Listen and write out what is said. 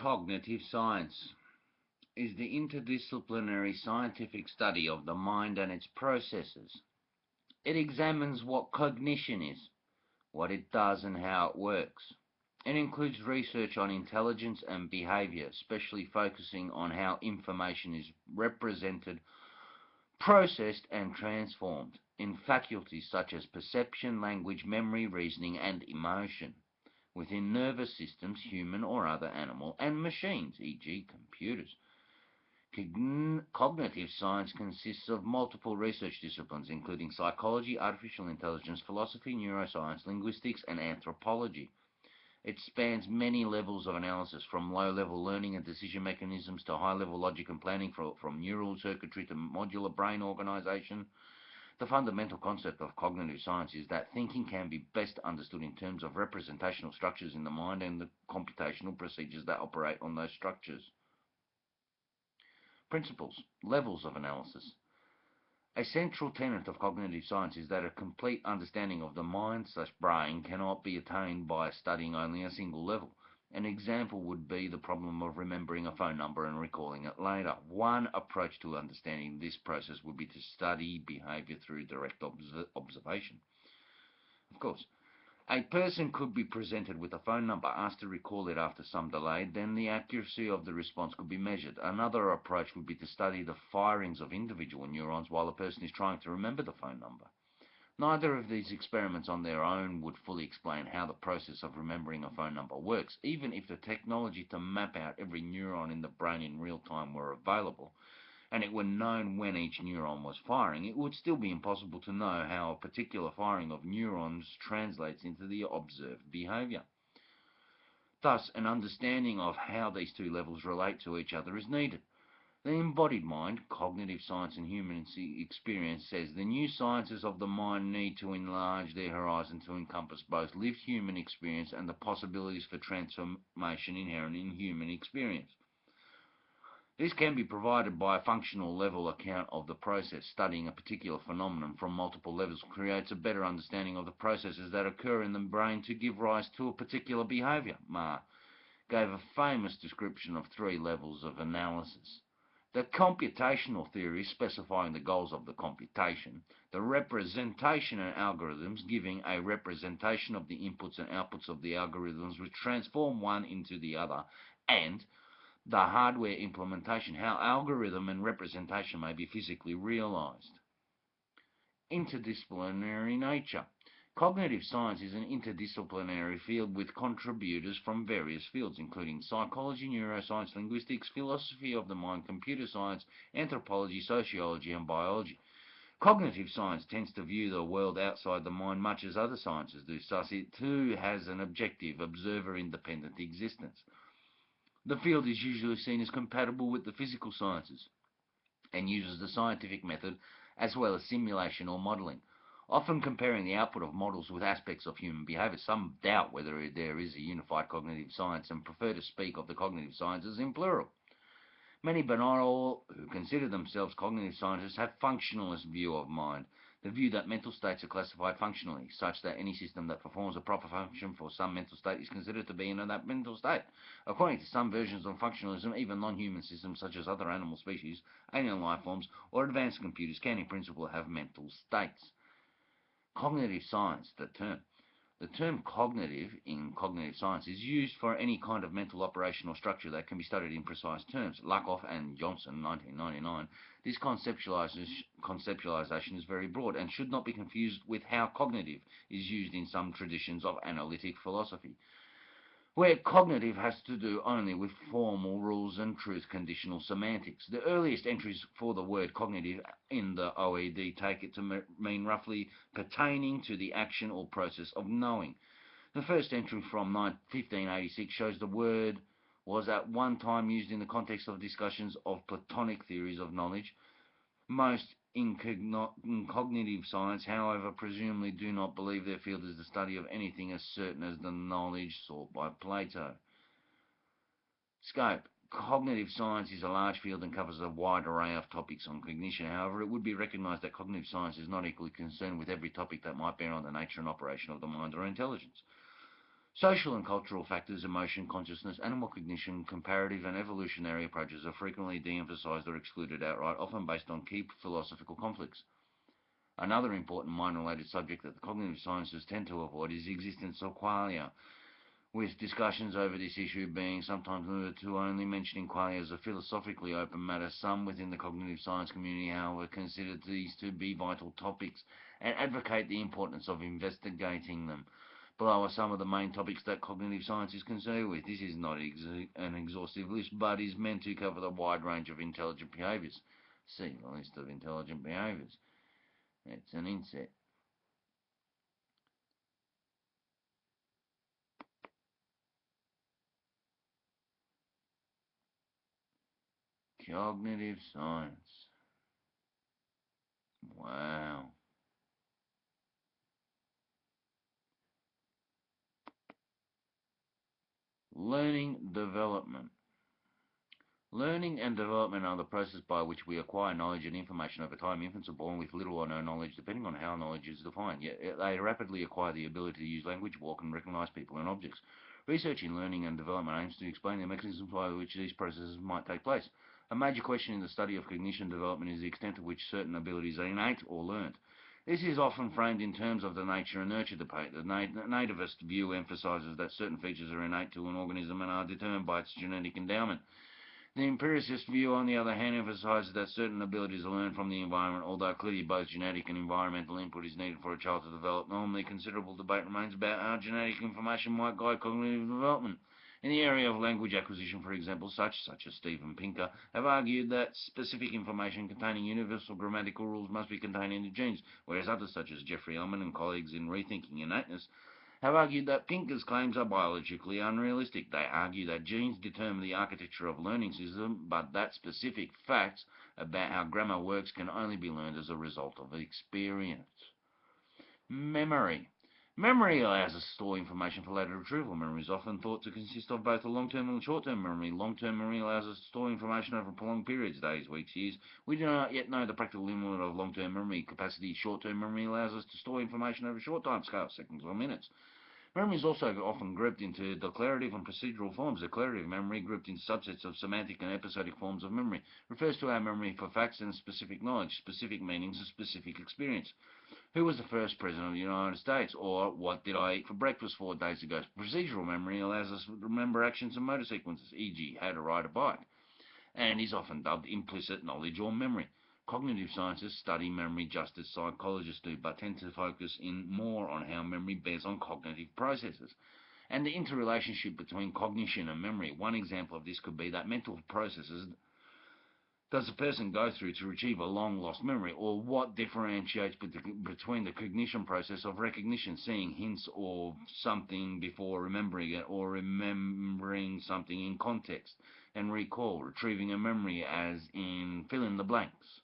Cognitive science is the interdisciplinary scientific study of the mind and its processes. It examines what cognition is, what it does, and how it works. It includes research on intelligence and behavior, especially focusing on how information is represented, processed, and transformed in faculties such as perception, language, memory, reasoning, and emotion within nervous systems, human or other animal, and machines, e.g. computers. Cognitive science consists of multiple research disciplines, including psychology, artificial intelligence, philosophy, neuroscience, linguistics, and anthropology. It spans many levels of analysis, from low-level learning and decision mechanisms to high-level logic and planning, from neural circuitry to modular brain organization. The fundamental concept of cognitive science is that thinking can be best understood in terms of representational structures in the mind and the computational procedures that operate on those structures. Principles, levels of analysis. A central tenet of cognitive science is that a complete understanding of the mind/brain cannot be attained by studying only a single level. An example would be the problem of remembering a phone number and recalling it later. One approach to understanding this process would be to study behavior through direct observation. Of course, a person could be presented with a phone number, asked to recall it after some delay, then the accuracy of the response could be measured. Another approach would be to study the firings of individual neurons while a person is trying to remember the phone number. Neither of these experiments on their own would fully explain how the process of remembering a phone number works. Even if the technology to map out every neuron in the brain in real time were available, and it were known when each neuron was firing, it would still be impossible to know how a particular firing of neurons translates into the observed behavior. Thus, an understanding of how these two levels relate to each other is needed. The embodied mind, cognitive science and human experience, says the new sciences of the mind need to enlarge their horizon to encompass both lived human experience and the possibilities for transformation inherent in human experience. This can be provided by a functional level account of the process. Studying a particular phenomenon from multiple levels creates a better understanding of the processes that occur in the brain to give rise to a particular behavior. Ma gave a famous description of 3 levels of analysis: the computational theory specifying the goals of the computation, the representation and algorithms giving a representation of the inputs and outputs of the algorithms which transform one into the other, and the hardware implementation, how algorithm and representation may be physically realized. Interdisciplinary nature. Cognitive science is an interdisciplinary field with contributors from various fields, including psychology, neuroscience, linguistics, philosophy of the mind, computer science, anthropology, sociology, and biology. Cognitive science tends to view the world outside the mind much as other sciences do, thus it too has an objective, observer-independent existence. The field is usually seen as compatible with the physical sciences and uses the scientific method as well as simulation or modeling, often comparing the output of models with aspects of human behavior. Some doubt whether there is a unified cognitive science and prefer to speak of the cognitive sciences in plural. Many, but not all, who consider themselves cognitive scientists have functionalist view of mind, the view that mental states are classified functionally, such that any system that performs a proper function for some mental state is considered to be in that mental state. According to some versions of functionalism, even non-human systems such as other animal species, alien life forms, or advanced computers can in principle have mental states. Cognitive science, the term. The term cognitive in cognitive science is used for any kind of mental operation or structure that can be studied in precise terms. Lakoff and Johnson, 1999. This conceptualization is very broad and should not be confused with how cognitive is used in some traditions of analytic philosophy, where cognitive has to do only with formal rules and truth-conditional semantics. The earliest entries for the word cognitive in the OED take it to mean roughly pertaining to the action or process of knowing. The first entry from 1586 shows the word was at one time used in the context of discussions of Platonic theories of knowledge. Most in cognitive science, however, presumably do not believe their field is the study of anything as certain as the knowledge sought by Plato. Scope. Cognitive science is a large field and covers a wide array of topics on cognition. However, it would be recognized that cognitive science is not equally concerned with every topic that might bear on the nature and operation of the mind or intelligence. Social and cultural factors, emotion, consciousness, animal cognition, comparative and evolutionary approaches are frequently de-emphasized or excluded outright, often based on key philosophical conflicts. Another important mind-related subject that the cognitive sciences tend to avoid is the existence of qualia, with discussions over this issue being sometimes limited to only mentioning qualia as a philosophically open matter. Some within the cognitive science community, however, consider these to be vital topics and advocate the importance of investigating them. Below are some of the main topics that cognitive science is concerned with. This is not an exhaustive list, but is meant to cover the wide range of intelligent behaviours. See the list of intelligent behaviours. It's an inset. Cognitive science. Wow. Learning development. Learning and development are the process by which we acquire knowledge and information over time. Infants are born with little or no knowledge, depending on how knowledge is defined. Yet they rapidly acquire the ability to use language, walk, and recognize people and objects. Research in learning and development aims to explain the mechanisms by which these processes might take place. A major question in the study of cognition development is the extent to which certain abilities are innate or learned. This is often framed in terms of the nature and nurture debate. The nativist view emphasizes that certain features are innate to an organism and are determined by its genetic endowment. The empiricist view, on the other hand, emphasizes that certain abilities are learned from the environment, although clearly both genetic and environmental input is needed for a child to develop. Normally, considerable debate remains about how genetic information might guide cognitive development. In the area of language acquisition, for example, such as Steven Pinker, have argued that specific information containing universal grammatical rules must be contained in the genes, whereas others, such as Jeffrey Ullman and colleagues in Rethinking Innateness, have argued that Pinker's claims are biologically unrealistic. They argue that genes determine the architecture of learning system, but that specific facts about how grammar works can only be learned as a result of experience. Memory. Memory allows us to store information for later retrieval. Memory is often thought to consist of both a long-term and short-term memory. Long-term memory allows us to store information over prolonged periods, days, weeks, years. We do not yet know the practical limit of long-term memory capacity. Short-term memory allows us to store information over short time scales, seconds or minutes. Memory is also often grouped into declarative and procedural forms. Declarative memory, grouped into subsets of semantic and episodic forms of memory, refers to our memory for facts and specific knowledge, specific meanings, and specific experience. Who was the first president of the United States? Or what did I eat for breakfast 4 days ago? Procedural memory allows us to remember actions and motor sequences, e.g., how to ride a bike, and is often dubbed implicit knowledge or memory. Cognitive scientists study memory just as psychologists do, but tend to focus in more on how memory bears on cognitive processes and the interrelationship between cognition and memory. One example of this could be that mental processes does a person go through to retrieve a long-lost memory, or what differentiates between the cognition process of recognition, seeing hints or something before remembering it, or remembering something in context, and recall, retrieving a memory as in fill in the blanks.